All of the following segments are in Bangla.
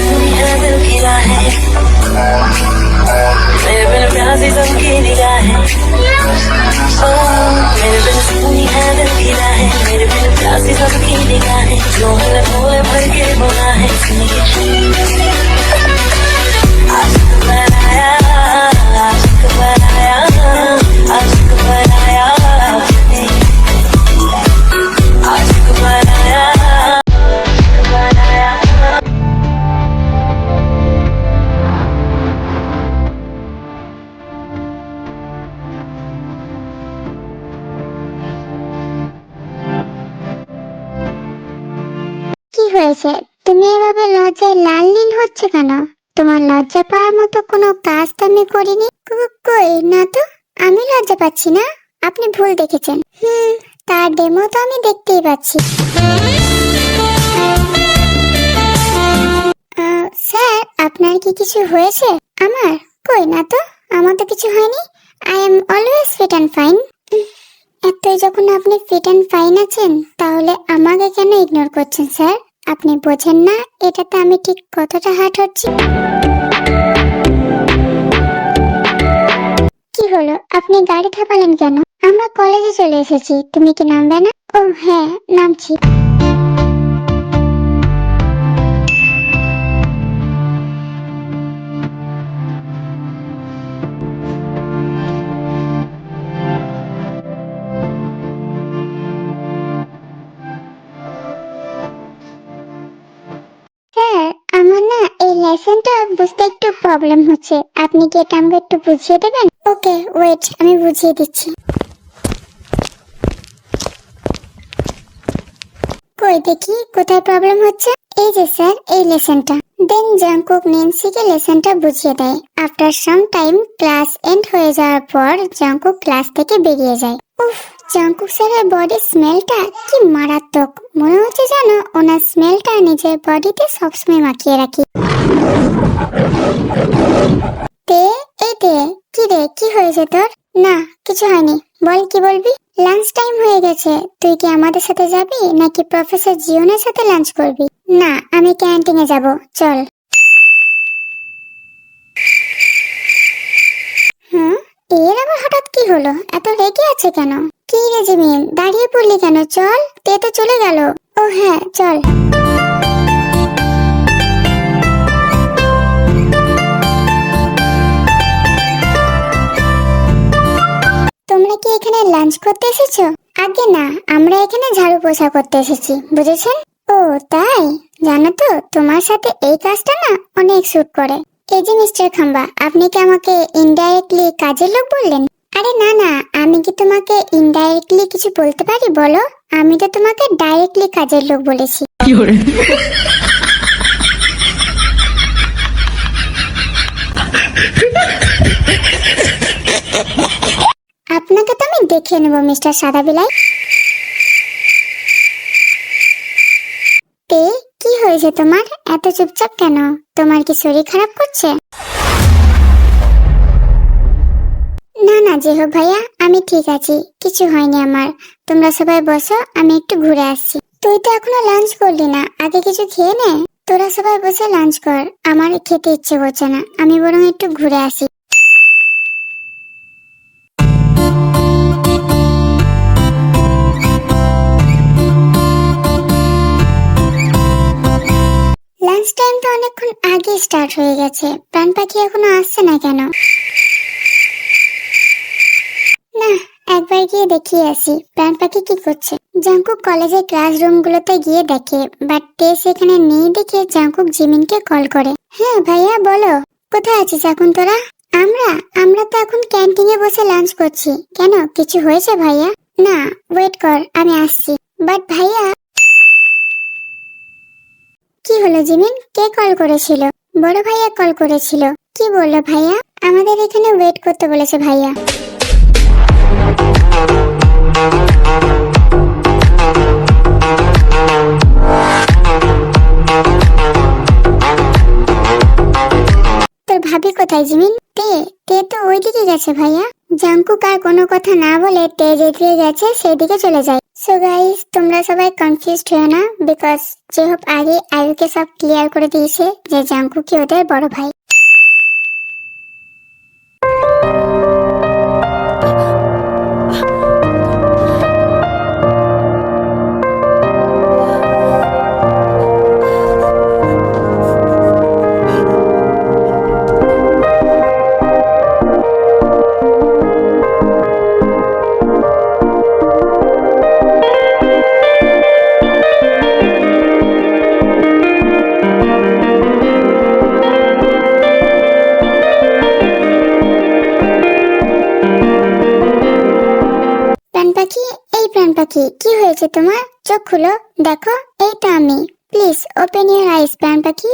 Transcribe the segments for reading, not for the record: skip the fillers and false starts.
सुनी है दिल की राहें, मेरे बिन प्यासी सबकी निगाहें। मेरे बिन सुनी है दिल की राहें, मेरे बिन प्यासी सबकी निगाहें। जो हमने भोले भर के बुना है, आशिक बनाया, आशिक बनाया, आशिक बनाया, आशिक बनाया, बनाया। কি হয়েছে? তুমি এভাবে লজ্জায় লাল নীল হচ্ছে কেন? তোমার লজ্জা পাওয়ার মতো কোনো কাজ তো আমি করিনি। কই না তো, আমি লজ্জা পাচ্ছি না। আপনি ভুল দেখেছেন। তার ডেমো তো আমি দেখতেই পাচ্ছি। স্যার, আপনার কি কিছু হয়েছে? আমার? কই না তো, আমার তো কিছু হয়নি। I am always fit and fine. এতই যখন আপনি ফিট অ্যান্ড ফাইন আছেন, তাহলে আমাকে কেন ইগনোর করছেন স্যার? আপনি বোঝেন না এটাতে আমি ঠিক কতটা হার্ট হচ্ছি? কি হলো, আপনি গাড়ি থামালেন কেন? আমরা কলেজে চলে এসেছি, তুমি কি নামবে না? ও হ্যাঁ, নামছি। স্যার, আমার না এই লেসনটা বুঝতে একটু প্রবলেম হচ্ছে। আপনি কি এটা আমাকে একটু বুঝিয়ে দেবেন? ওকে, ওয়েট, আমি বুঝিয়ে দিচ্ছি। কই দেখি কোথায় প্রবলেম হচ্ছে। এই যে স্যার, এই লেসনটা। দেন জাংকুক নেন্সিকে লেসনটা বুঝিয়ে দেয়। After some time class end হয়ে যাওয়ার পর জাংকুক ক্লাস থেকে বেরিয়ে যায়। উফ, জাংকুক স্যারের বডি স্মেলটা কি মারাত্মক। মনে হচ্ছে জানো, ওনার স্মেলটা নিজের বডিতে সবসময় মাখিয়ে রাখি। কি রে, কি হয়েছে তোর? না, কিছু হয়নি। বল, কি বলবি? লাঞ্চ টাইম হয়ে গেছে, তুই কি আমাদের সাথে যাবি নাকি প্রফেসর জিওনের সাথে লাঞ্চ করবি? না, আমি ক্যান্টিনে যাব, চল। এর আবার হঠাৎ কি হলো? এত রেগে আছে কেন? কি রে জিমিন, দাঁড়িয়ে পড়লি কেন? চল, তে তো চলে গেল। ও হ্যাঁ, চল। তোমরা কি এখানে লাঞ্চ করতে এসেছো? আগে না, আমরা এখানে ঝাড়ু পোছা করতে এসেছি, বুঝেছেন? ও তাই? জানো তো, তোমার সাথে এই কাজটা না অনেক স্যুট করে। এই যে মিস্টার খাম্বা, আপনি কি আমাকে ইনডাইরেক্টলি কাজের লোক বললেন? আরে না না, আমি কি তোমাকে ইনডাইরেক্টলি কিছু বলতে পারি বলো? আমি তো তোমাকে ডাইরেক্টলি কাজের লোক বলেছি। আপনাকে তো আমি দেখে নেব মিস্টার সাদা বিলাই। তে কি হয়েছে তোমার? এত চুপচাপ কেন? তোমার কি শরীর খারাপ করছে? না না, যে হোক ভাইয়া, আমি ঠিক আছি, কিছু হয়নি আমার। তোমরা সবাই বসো, আমি একটু ঘুরে আসছি। তুই তো এখনো লাঞ্চ করলি না, আগে কিছু খেয়ে নে। তোরা সবাই বসে লাঞ্চ কর, আমার খেতে ইচ্ছে করছে না, আমি বরং একটু ঘুরে আসি। লাঞ্চ টাইম তো অনেকক্ষণ আগে স্টার্ট হয়ে গেছে, প্রাণ পাখি এখনো আসছে না কেন? না, একবার গিয়ে দেখিয়ে আসি প্রাণ পাখি কি করছে। জাংকুক কলেজের ক্লাসরুম গুলোতে গিয়ে দেখে, বাট তে সেখানে নেই দেখে জাংকুক জিমিনকে কল করে। হ্যাঁ ভাইয়া, বলো, কোথায় আছিস এখন তোরা? আমরা তো এখন ক্যান্টিনে বসে লাঞ্চ করছি। কেন, কিছু হয়েছে ভাইয়া? না, ওয়েট কর, আমি আসছি। বাট ভাইয়া। কি হলো জিমিন, কে কল করেছিল? বড় ভাইয়া কল করেছিল। কি বললো ভাইয়া? আমাদের এখানে ওয়েট করতে বলেছে ভাইয়া। তোর ভাবি কোথায় জিমিন? তে তো ওইদিকে গেছে ভাইয়া। জাংকুক আর কোনো কথা না বলে তে যেদিকে গেছে সেদিকে চলে যায়। সো গাইস, তোমরা সবাই কনফিউজড হয়ে না, বিকজ যেহব আগে আয়ুকে সব ক্লিয়ার করে দিয়েছে যে জাঙ্কুক কি ওদের বড় ভাই। প্রাণ পাখি, এই প্রাণ পাখি, কি হয়েছে তোমার? চোখ খুলো, দেখো এই তো আমি। প্লিজ ওপেন ইউর আইস প্রাণ পাখি।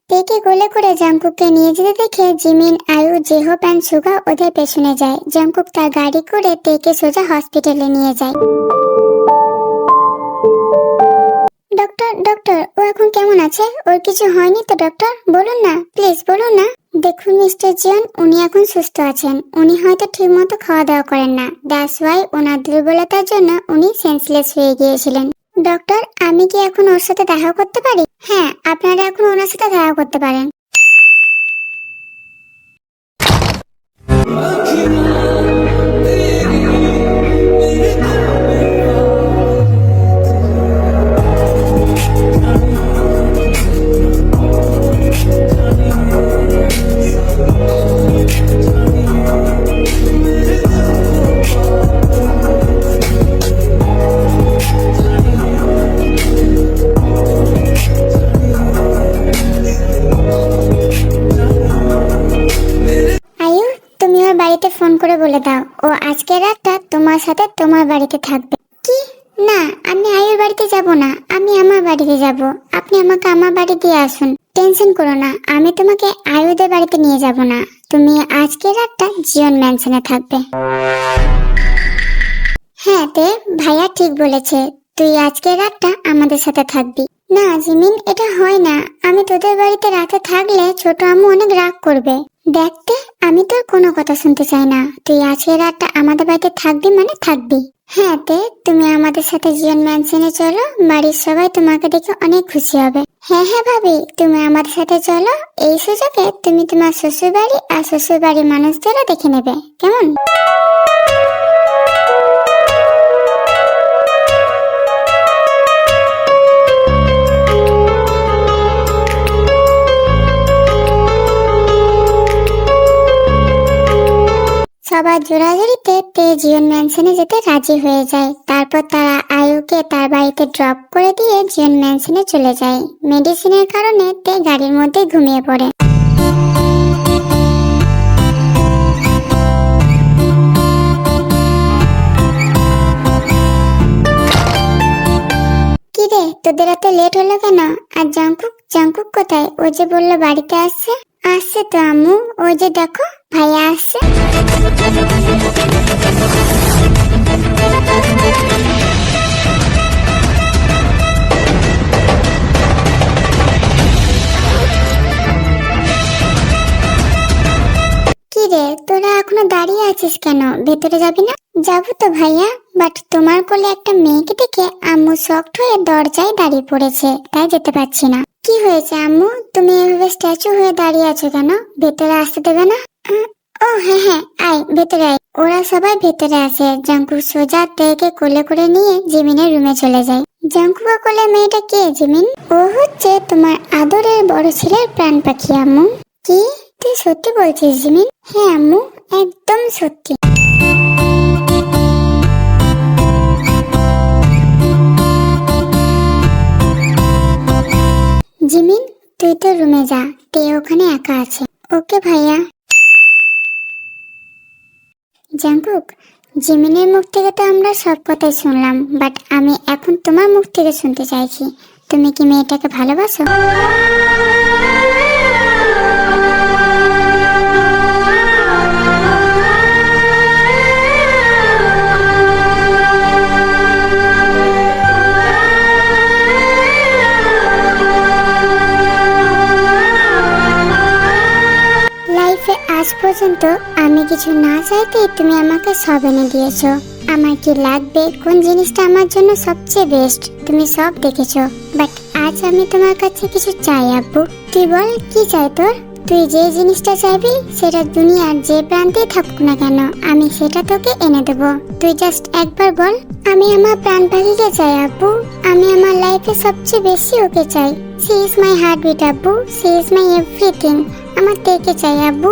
তেকে কোলে করে জাংকুককে নিয়ে যেতে দেখে জিমিন, আয়ু, জেহোপ অ্যান্ড সুগা ওদের পেছনে যায়। জাংকুক তার গাড়ি করে তেকে সোজা হসপিটালে নিয়ে যায়। ডক্টর, ডক্টর, ও এখন কেমন আছে? ওর কিছু হয়নি তো ডক্টর? বলুন না, প্লিজ বলুন না। দেখুন মিস্টার জিয়ন, উনি এখন সুস্থ আছেন। উনি হয়তো ঠিক মতো খাওয়া দাওয়া করেন না, দ্যাটস ওয়াই ওনার দুর্বলতার জন্য উনি সেন্সলেস হয়ে গিয়েছিলেন। ডক্টর, আমি কি এখন ওর সাথে দেখা করতে পারি? হ্যাঁ, আপনারা এখন ওনার সাথে দেখা করতে পারেন। আয়ু, তুমি ওর বাড়িতে ফোন করে বলে দাও ও আজকের রাতটা তোমার সাথে তোমার বাড়িতে থাকবে। কি? না, আমি আয়ুর বাড়িতে যাব না, আমি আমার বাড়িতে যাব। আপনি আমাকে আমার বাড়ি দিয়ে আসুন। টেনশন করো না, আমি তোমাকে আয়ুদের বাড়িতে নিয়ে যাব না। তুমি আজকের রাতটা জিয়ন ম্যানশনে থাকবে। হ্যাঁ তে, ভাইয়া ঠিক বলেছে, তুই আজকের রাতটা আমাদের সাথে থাকবি। না জিমিন, এটা হয় না। আমি তোদের বাড়িতে রাতে থাকলে ছোট আম্মু অনেক রাগ করবে। দেখতে, আমি তোর কোনো কথা শুনতে চাই না। তুই আজকের রাতটা আমাদের বাড়িতে থাকবি মানে থাকবি। হ্যাঁ তে, তুমি আমাদের সাথে জিয়ন ম্যানশনে চলো, বাড়ির সবাই তোমাকে দেখে অনেক খুশি হবে। হ্যাঁ হ্যাঁ ভাবি, তুমি আমাদের সাথে চলো। এই সুযোগে তুমি তোমার শ্বশুর বাড়ি আর শ্বশুর বাড়ির মানুষদেরও দেখে নেবে, কেমন? সবার জোরাজুরিতে তে জিয়ন ম্যানশনে যেতে রাজি হয়ে যায়। তারপর তারা আয়ুকে তার বাড়িতে ড্রপ করে দিয়ে জিয়ন ম্যানশনে চলে যায়। মেডিসিনের কারণে তে গাড়ির মধ্যে ঘুমিয়ে পড়ে। কিরে, তোদের এত লেট হলো কেন? আর জাংকুক, জাংকুক কোথায়? ও যে বললো বাড়িতে আসছে। আসছে তো আম্মু, ওই যে দেখো ভাইয়া আসছে। কিরে, তোরা এখনো দাঁড়িয়ে আছিস কেন? ভেতরে যাবি না? যাবো তো ভাইয়া, বাট তোমার কোলে একটা মেয়েকে দেখে আম্মু শকড হয়ে দরজায় দাঁড়িয়ে পড়েছে, তাই যেতে পারছি না। কি হয়েছে আম্মু, তুমি এভাবে স্ট্যাচু হয়ে দাঁড়িয়ে আছো কেন? ভেতরে আসতে দেবে না? ও হ্যাঁ হ্যাঁ, আয় ভেতরে আয়। ওরা সবাই ভেতরে আসে। জাংকুক সোজা তেকে কোলে করে নিয়ে জিমিনের রুমে চলে যায়। জাংকুকের কোলে মেয়েটা কে জিমিন? ও হচ্ছে তোমার আদরের বড় ছেলের প্রাণ পাখি আম্মু। কি, তুই সত্যি বলছিস জিমিন? হ্যাঁ আম্মু, একদম সত্যি। জিমিন, তুই তো রুমে যা, তে ওখানে একা আছে। ওকে ভাইয়া। জাংকুক, জিমিনের মুখ থেকে তো আমরা সব কথাই শুনলাম, বাট আমি এখন তোমার মুখ থেকে শুনতে চাইছি, তুমি কি মেয়েটাকে ভালোবাসো? লাইফে আজ পর্যন্ত আমি কিছু না চাইতেই তুমি আমাকে সব এনে দিয়েছো। আমার কি লাগবে, কোন জিনিসটা আমার জন্য সবচেয়ে বেস্ট, তুমি সব দেখেছো। বাট আজ আমি তোমার কাছে কিছু চাই আব্বু। তুই বল কি চাই তোর? তুই যে জিনিসটা চাইবি সেটা দুনিয়ার যে প্রান্তে থাকুক না কেন আমি সেটা তোকে এনে দেব। তুই জাস্ট একবার বল। আমি আমার প্রাণ পাখিকে চাই আব্বু। আমি আমার লাইফে সবচেয়ে বেশি ওকে চাই। সি ইজ মাই হার্টবিট আব্বু, সি ইজ মাই এভরিথিং। আমার তেকে চাই আব্বু।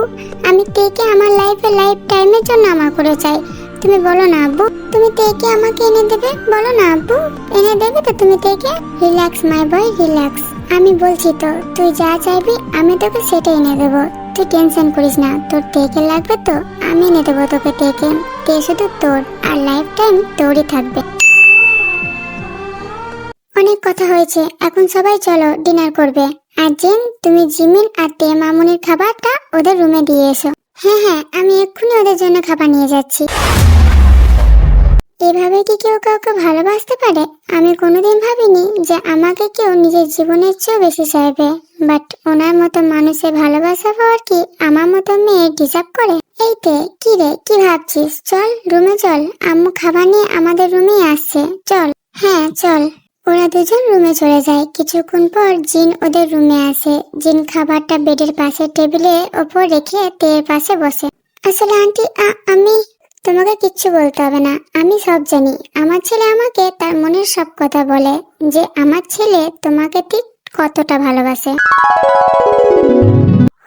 আমি তেকে আমার লাইফে লাইফ টাইমের জন্য আমার করে চাই। তুমি বলো না আব্বু, তুমি তেকে আমাকে এনে দেবে? বলো না আব্বু, এনে দেবে তো তুমি তেকে? রিল্যাক্স মাই বয়, রিল্যাক্স। আমি বলছি তো, তুই যা চাইবি আমি তোকে সেটাই এনে দেবো। তুই টেনশন করিস না, তোর তেকে লাগবে তো আমি এনে দেবো তোকে তেকে। তে শুধু তোর, আর লাইফ টাইম তোরই থাকবে। অনেক কথা হয়েছে, এখন সবাই চলো ডিনার করবে। আর জেন, তুমি জিমিন আর তে মামুনির খাবারটা ওদের রুমে দিয়ে এসো। হ্যাঁ হ্যাঁ, আমি এক্ষুনি ওদের জন্য খাবার নিয়ে যাচ্ছি। এভাবে কি কেউ কাউকে ভালোবাসতে পারে? আমি কোনোদিন ভাবিনি যে আমাকে কেউ নিজের জীবনের চেয়েও বেশি চাইবে। বাট ওনার মতো মানুষের ভালোবাসা পাওয়ার কি আমার মতো মেয়ে ডিজার্ভ করে? এই তে, কি রে, কি ভাবছিস? চল রুমে চল, আম্মু খাবার নিয়ে আমাদের রুমেই আসছে, চল। হ্যাঁ চল। ওরা দুজন রুমে চলে যায়। কিছুক্ষণ পর জিন ওদের রুমে আসে। জিন খাবারটা বেডের পাশে টেবিলের ওপর রেখে তের পাশে বসে। আসলে আন্টি, আমি তোমাকে কিচ্ছু বলতে হবে না, আমি সব জানি। আমার ছেলে আমাকে তার মনের সব কথা বলে যে আমার ছেলে তোমাকে ঠিক কতটা ভালোবাসে।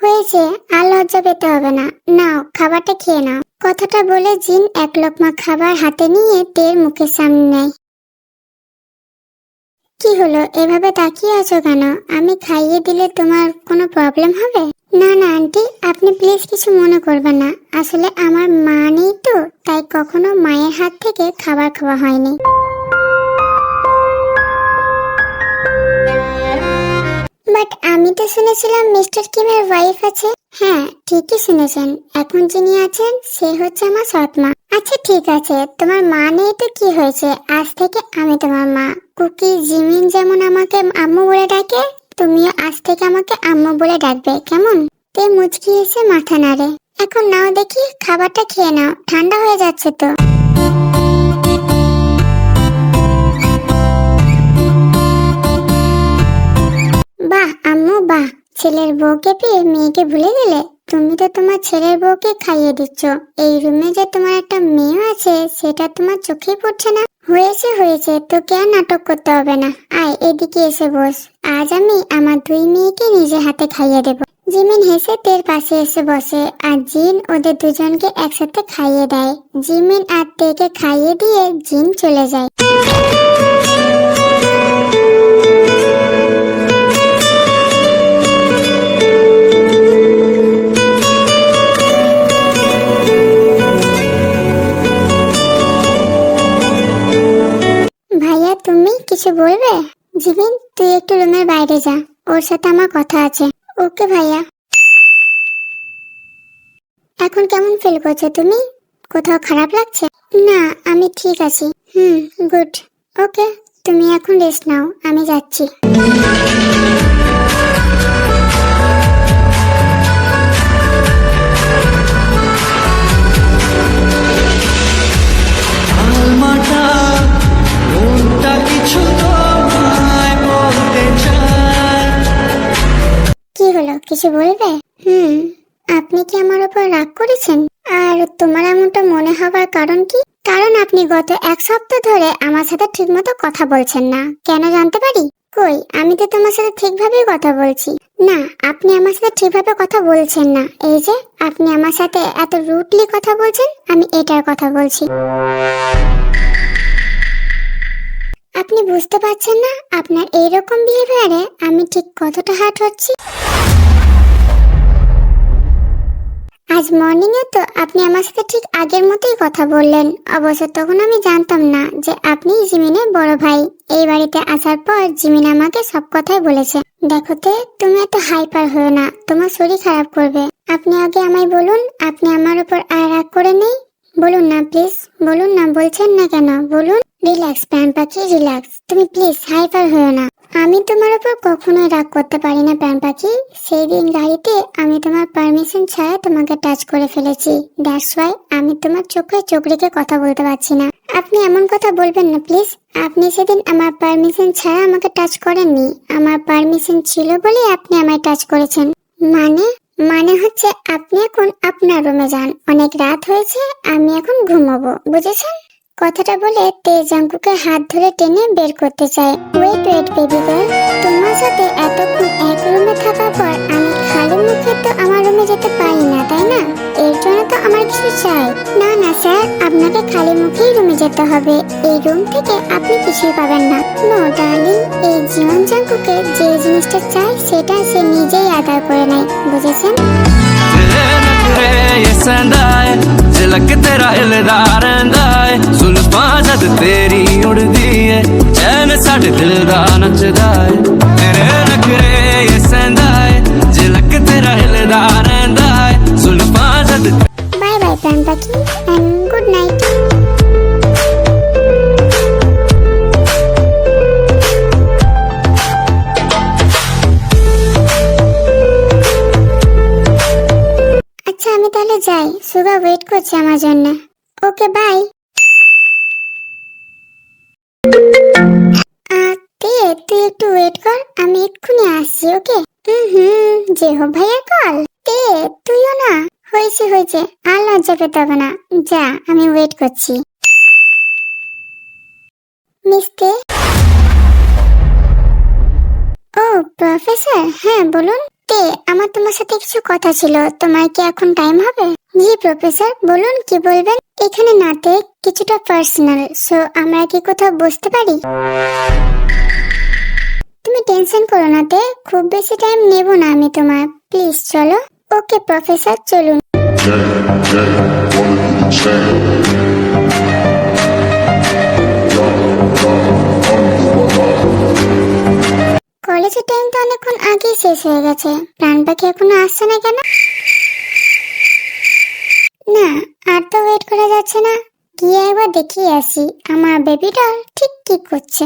হয়েছে, আর লজ্জা পেতে হবে না, নাও খাবারটা খেয়ে নাও। কথাটা বলে জিন এক লোকমা খাবার হাতে নিয়ে তের মুখের সামনে নেয়। কি হলো, এভাবে তাকিয়ে আছো কেন? আমি খাইয়ে দিলে তোমার কোনো প্রবলেম হবে? না না আন্টি, আপনি প্লিজ কিছু মনে করবেন না। আসলে আমার মা নেই তো, তাই কখনো মায়ের হাত থেকে খাবার খাওয়া হয়নি। বাট আমি তো শুনেছিলাম মিস্টার কিমের ওয়াইফ আছে। হ্যাঁ ঠিকই শুনেছেন, এখন যিনি আছেন সে হচ্ছে আমার সৎ মা। আচ্ছা ঠিক আছে, তোমার মা নেই তো কি হয়েছে, আজ থেকে আমি তোমার মা। কুকি জিমিন যেমন আমাকে আম্মু বলে ডাকে, তুমিও আজ থেকে আমাকে আম্মু বলে ডাকবে, কেমন? তে মুচকি এসে মাথা নাড়ে। এখন নাও দেখি খাবারটা খেয়ে নাও, ঠান্ডা হয়ে যাচ্ছে তো। বাহ আম্মু বাহ, ছেলের বউকে পেয়ে মেয়েকে ভুলে গেলে। তুমি তো তোমার ছেলের বউকে খাইয়ে দিচ্ছ, এই রুমে যে তোমার একটা মেয়ে আছে সেটা তোমার চোখেই পড়ছে না। হয়েছে হয়েছে, তোকে আর নাটক করতে হবে না, আয় এদিকে এসে বস। আজ আমি আমার দুই মেয়েকে নিজে হাতে খাইয়ে দেব। জিমিন হেসে তের পাশে এসে বসে আর জিন ওদের দুজনকে একসাথে খাইয়ে দেয়। জিমিন আর তেকে খাইয়ে দিয়ে জিন চলে যায়। ভাইয়া তুমি কিছু বলবে? জিমিন তুই একটু রুমের বাইরে যা, ওর সাথে আমার কথা আছে। ওকে ভাইয়া। এখন কেমন ফিল করছো তুমি? কোথাও খারাপ লাগছে? না আমি ঠিক আছি। গুড। ওকে, তুমি এখন রেস্ট নাও, আমি যাচ্ছি। কি হলো, কিছু বলবে? আপনি কি আমার উপর রাগ করেছেন? আর তোমার এমনটা মনে হবার কারণ কি? কারণ আপনি গত এক সপ্তাহ ধরে আমার সাথে ঠিকমতো কথা বলছেন না। কেন জানতে পারি? কই, আমি তো তোমার সাথে ঠিকভাবেই কথা বলছি। না, আপনি আমার সাথে ঠিকভাবে কথা বলছেন না। এই যে আপনি আমার সাথে এত রুডলি কথা বলছেন, আমি এটার কথা বলছি। আপনি বুঝতে পারছেন না আপনার এইরকম বিহেভিয়ারে আমি ঠিক কতটা হার্ট হচ্ছি? আজ মর্নিং এ তো আপনি আমার সাথে ঠিক আগের মতোই কথা বললেন। অবশ্য তখন আমি জানতাম না যে আপনি জিমিনের বড় ভাই। এই বাড়িতে আসার পর জিমিন আমাকে সব কথাই বলেছে। দেখো তে, তুমি এত হাইপার হয়েও না, তোমার শরীর খারাপ করবে। আপনি আগে আমায় বলুন, আপনি আমার উপর আর রাগ করে নেই? বলুন না প্লিজ, বলুন না, বলছেন না কেন? বলুন। রিল্যাক্স প্রাণ পাখি, রিল্যাক্স। তুমি প্লিজ হাইপার হয়েও না। আমি তোমার উপর কখনোই রাগ করতে পারি না প্রাণ পাখি। সেই দিন গাড়িতে আমি তোমার পারমিশন ছাড়া তোমাকে টাচ করে ফেলেছি। দ্যাটস ওয়াই আমি তোমার চোখে চোখ রেখে কথা বলতে পারছি না। আপনি এমন কথা বলবেন না প্লিজ। আপনি সেদিন আমার পারমিশন ছাড়া আমাকে টাচ করেননি। আমার পারমিশন ছিল বলে আপনি আমায় টাচ করেছেন। মানে হচ্ছে আপনি এখন আপনার রুমে যান। অনেক রাত হয়েছে, আমি এখন ঘুমাবো, বুঝেছেন? কথাটা বলে তে জাঙ্কুকে হাত ধরে টেনে বের করতে চায়। ওয়েট বেবি গার্ল, তোমার সাথে এতক্ষণ এক রুমে থাকার পর আমি খালি মুখে তো আমার রুমে যেতে পারি না, তাই না? এর জন্য তো আমার কিছু চাই। না স্যার, আপনাকে খালি মুখেই রুমে যেতে হবে। এই রুম থেকে আপনি কিছুই পাবেন না। নো ডার্লিং, এই জীবন জাঙ্কুকে যে জিনিসটা চাই সেটা সে নিজেই আদায় করে নেয়, বুঝেছেন? ये सहंदा है झलक तेरा हिलदा रहिंदा है जुल्फां जद तेरी उड़दी है चैन साडे दिल दा नचदा है तेरे नखरे ये सहंदा है झलक तेरा हिलदा रहिंदा है जुल्फां जद বাই বাই প্রাণ পাখি, এন্ড গুড নাইট। আচ্ছা আমি তাহলে যাই, সুগা ওয়েট করছে আমার জন্য। Okay bye. তুই একটু ওয়েট কর, আমি এক্ষুনি আসছি। ওকে। যে হোক ভাইয়া কল। তুইও না। হয়েছে আর লজ্জা পেতে হবে না। যা, আমি ওয়েট করছি। মিস্তে। ও প্রফেসর, হ্যাঁ বলুন। আমার তোমার সাথে কিছু কথা ছিল, তোমার কি এখন টাইম হবে? জি প্রফেসর, বলুন কি বলবেন। এখানে নাতে কিছুটা পার্সোনাল, সো আমরা কি কোথাও বসতে পারি? তুমি টেনশন করো না তে, খুব বেশি টাইম নেব না আমি তোমার। প্লিজ চলো। ওকে প্রফেসর, চলুন। কলেজের টাইম তো অনেকক্ষণ আগেই শেষ হয়ে গেছে। প্রাণ পাখি এখনো আসছে না কেন? না, আর তো ওয়েট করা যাচ্ছে না। গিয়ে একবার দেখিয়ে আসি আমার বেবিটা ঠিক কি করছে।